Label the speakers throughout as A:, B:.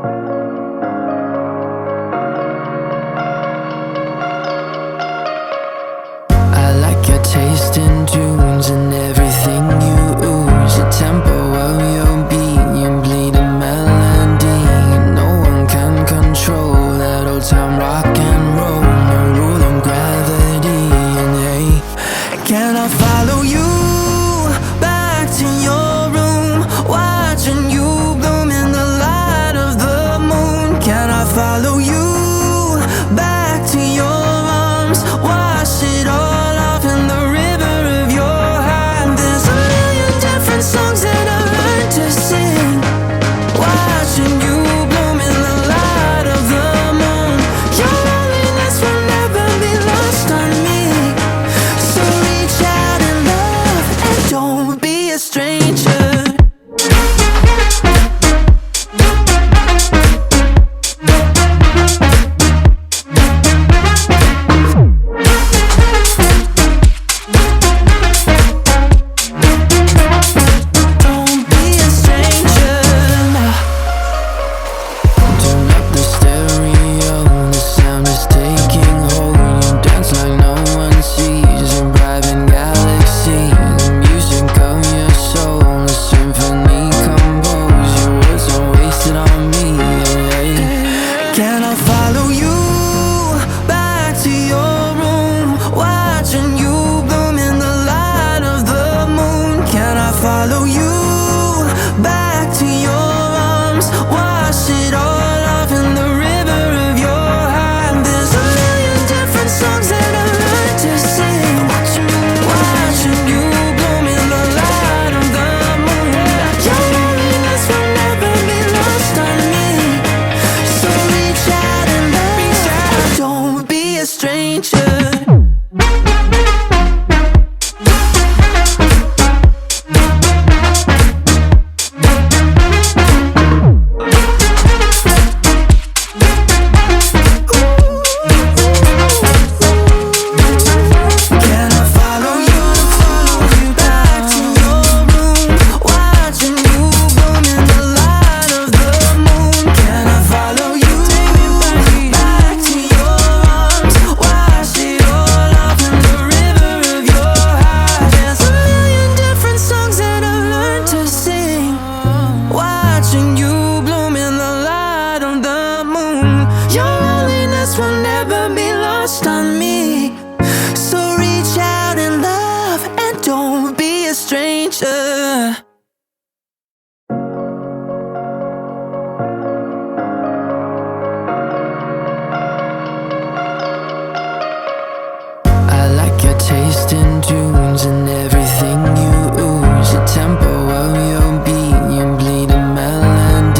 A: I like your taste in tunes and everything you ooze. The tempo of your beat, you bleed a melody. No one can control that old time rock and roll. No rule of gravity. And hey, can I follow you back to your room, watching you bloom in the light of the moon? Can I follow you back to your arms, wash it all off in the river of your heart? There's a million different songs that I learned to sing, watching you bloom in the light of the moon. Your loneliness will never be lost on me, so reach out and love and don't be a stranger. Don't be a stranger now. Turn up the stereo, the sound is taking hold. You dance like no one sees, a private galaxy. The music of your soul, a symphony composed. Your words are wasted on me. Can I follow you back to your room, watching you bloom in the light of the moon? Can I follow you back to your arms, wash it all off in the river of your heart? There's a million different songs that I learned to sing, watching you bloom in the light of the moon. Your loneliness will never be lost on me, so reach out and love, don't be a stranger. Can I follow you back to your room, watching you bloom in the light of the moon? Can I follow you back to your arms, wash it all off in the river of your heart? There's a million different songs that I learned to sing, watching you bloom in the light of the moon. Your loneliness will never be lost on me, so reach out and love and don't be a stranger. I like your taste in tunes and everything you ooze. The tempo of your beat, you bleed a melody.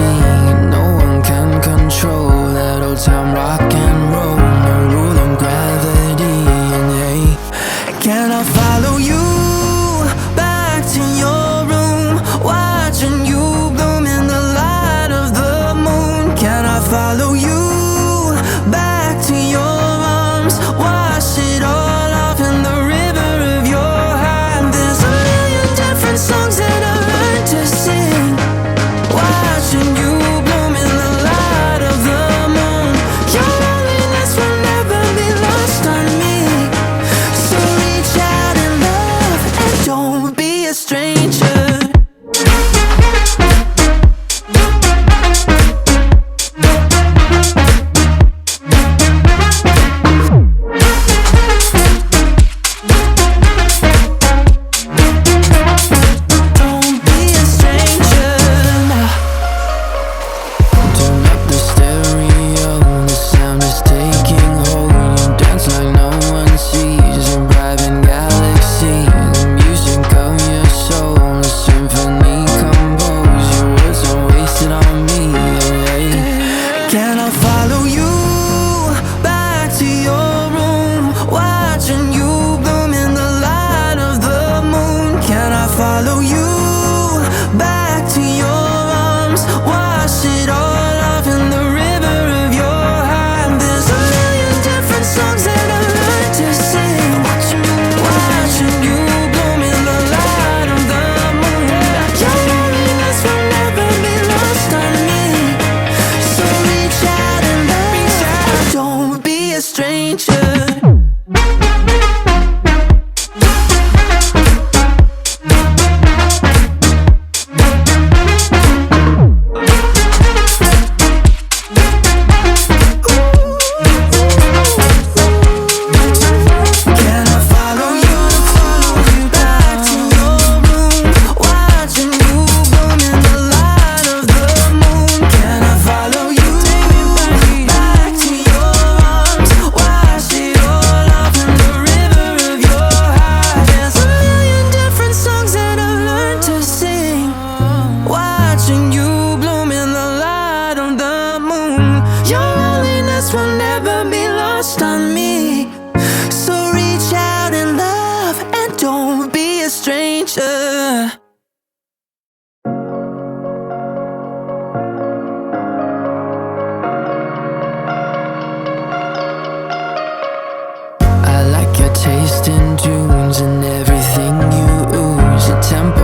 A: I like your taste in tunes and everything you ooze. Your tempo